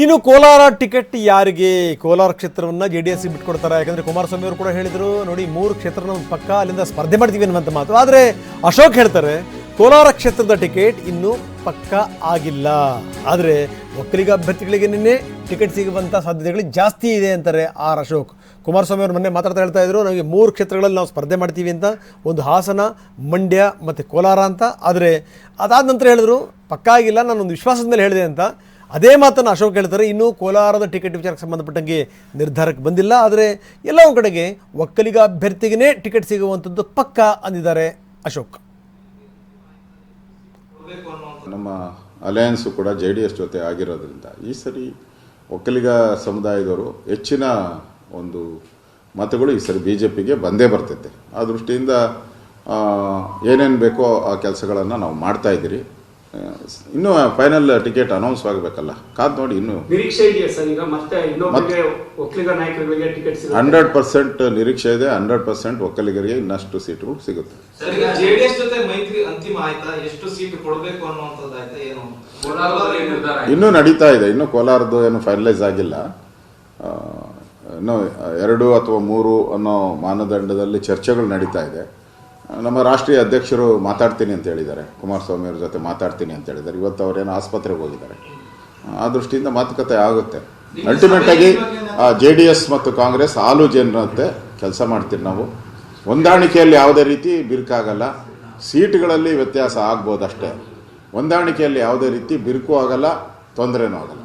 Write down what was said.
ಇನ್ನು ಕೋಲಾರ ಟಿಕೆಟ್ ಯಾರಿಗೆ? ಕೋಲಾರ ಕ್ಷೇತ್ರವನ್ನು JDS ಬಿಟ್ಕೊಡ್ತಾರೆ. ಯಾಕಂದರೆ ಕುಮಾರಸ್ವಾಮಿ ಅವರು ಕೂಡ ಹೇಳಿದರು, ನೋಡಿ 3 ಕ್ಷೇತ್ರನ ಒಂದು ಪಕ್ಕ ಅಲ್ಲಿಂದ ಸ್ಪರ್ಧೆ ಮಾಡ್ತೀವಿ ಅನ್ನುವಂಥ ಮಾತು. ಆದರೆ ಅಶೋಕ್ ಹೇಳ್ತಾರೆ ಕೋಲಾರ ಕ್ಷೇತ್ರದ ಟಿಕೆಟ್ ಇನ್ನೂ ಪಕ್ಕ ಆಗಿಲ್ಲ. ಆದರೆ ಒಕ್ಕಲಿಗ ಅಭ್ಯರ್ಥಿಗಳಿಗೆ ನಿನ್ನೆ ಟಿಕೆಟ್ ಸಿಗುವಂಥ ಸಾಧ್ಯತೆಗಳು ಜಾಸ್ತಿ ಇದೆ ಅಂತಾರೆ ಅಶೋಕ್. ಕುಮಾರಸ್ವಾಮಿ ಅವರು ಮೊನ್ನೆ ಮಾತಾಡ್ತಾ ಹೇಳ್ತಾ ಇದ್ರು, ನಮಗೆ 3 ಕ್ಷೇತ್ರಗಳಲ್ಲಿ ನಾವು ಸ್ಪರ್ಧೆ ಮಾಡ್ತೀವಿ ಅಂತ, ಒಂದು ಹಾಸನ, ಮಂಡ್ಯ ಮತ್ತು ಕೋಲಾರ ಅಂತ. ಆದರೆ ಅದಾದ ನಂತರ ಹೇಳಿದ್ರು ಪಕ್ಕ ಆಗಿಲ್ಲ, ನಾನೊಂದು ವಿಶ್ವಾಸದ ಮೇಲೆ ಹೇಳಿದೆ ಅಂತ. ಅದೇ ಮಾತನ್ನು ಅಶೋಕ್ ಹೇಳ್ತಾರೆ. ಇನ್ನೂ ಕೋಲಾರದ ಟಿಕೆಟ್ ವಿಚಾರಕ್ಕೆ ಸಂಬಂಧಪಟ್ಟಂಗೆ ನಿರ್ಧಾರಕ್ಕೆ ಬಂದಿಲ್ಲ. ಆದರೆ ಎಲ್ಲ ಒಂದು ಕಡೆಗೆ ಒಕ್ಕಲಿಗ ಅಭ್ಯರ್ಥಿಗೇ ಟಿಕೆಟ್ ಸಿಗುವಂಥದ್ದು ಪಕ್ಕ ಅಂದಿದ್ದಾರೆ ಅಶೋಕ್. ನಮ್ಮ ಅಲಯನ್ಸು ಕೂಡ JDS ಜೊತೆ ಆಗಿರೋದ್ರಿಂದ ಈ ಸರಿ ಒಕ್ಕಲಿಗ ಸಮುದಾಯದವರು ಹೆಚ್ಚಿನ ಒಂದು ಮತಗಳು ಈ ಸರಿ BJPಗೆ ಬಂದೇ ಬರ್ತೈತೆ. ಆ ದೃಷ್ಟಿಯಿಂದ ಏನೇನು ಬೇಕೋ ಆ ಕೆಲಸಗಳನ್ನು ನಾವು ಮಾಡ್ತಾ ಇದ್ದೀರಿ. ಇನ್ನೂ ಫೈನಲ್ ಟಿಕೆಟ್ ಅನೌನ್ಸ್ ಆಗಬೇಕಲ್ಲ, ಕಾದ್ ನೋಡಿ. ಇನ್ನೂ ನಿರೀಕ್ಷೆ ಇದೆಯಾ ಸರ್? ಈಗ ಮತ್ತೆ ಒಕ್ಕಲಿಗ ನಾಯಕರಿಗೆ ಟಿಕೆಟ್ 100% ನಿರೀಕ್ಷೆ ಇದೆ. 100% ಒಕ್ಕಲಿಗರಿಗೆ ಇನ್ನಷ್ಟು ಸೀಟುಗಳು ಸಿಗುತ್ತೆ. JDS ಜೊತೆ ಮೈತ್ರಿ ಅಂತಿಮ ಆಯ್ತಾ? ಎಷ್ಟು ಸೀಟ್ ಕೊಡಬೇಕು ಅನ್ನುವಂಥದ್ದು ಆಯ್ತಾ? ಏನು ಇನ್ನೂ ನಡೀತಾ ಇದೆ. ಇನ್ನೂ ಕೋಲಾರದ್ದು ಏನು ಫೈನಲೈಸ್ ಆಗಿಲ್ಲ. ಇನ್ನೂ 2 ಅಥವಾ 3 ಅನ್ನೋ ಮಾನದಂಡದಲ್ಲಿ ಚರ್ಚೆಗಳು ನಡೀತಾ ಇದೆ. ನಮ್ಮ ರಾಷ್ಟ್ರೀಯ ಅಧ್ಯಕ್ಷರು ಮಾತಾಡ್ತೀನಿ ಅಂತ ಹೇಳಿದ್ದಾರೆ, ಕುಮಾರಸ್ವಾಮಿ ಅವ್ರ ಜೊತೆ ಮಾತಾಡ್ತೀನಿ ಅಂತ ಹೇಳಿದ್ದಾರೆ. ಇವತ್ತು ಅವರೇನು ಆಸ್ಪತ್ರೆಗೆ ಹೋಗಿದ್ದಾರೆ. ಆ ದೃಷ್ಟಿಯಿಂದ ಮಾತುಕತೆ ಆಗುತ್ತೆ. ಅಲ್ಟಿಮೇಟ್ ಆಗಿ JDS ಮತ್ತು ಕಾಂಗ್ರೆಸ್ ಆಲು ಜನರಂತೆ ಕೆಲಸ ಮಾಡ್ತೀವಿ ನಾವು. ಹೊಂದಾಣಿಕೆಯಲ್ಲಿ ಯಾವುದೇ ರೀತಿ ಬಿರುಕಾಗಲ್ಲ. ಸೀಟ್ಗಳಲ್ಲಿ ವ್ಯತ್ಯಾಸ ಆಗ್ಬೋದಷ್ಟೇ. ಹೊಂದಾಣಿಕೆಯಲ್ಲಿ ಯಾವುದೇ ರೀತಿ ಬಿರುಕು ಆಗಲ್ಲ, ತೊಂದರೆನೂ ಆಗಲ್ಲ.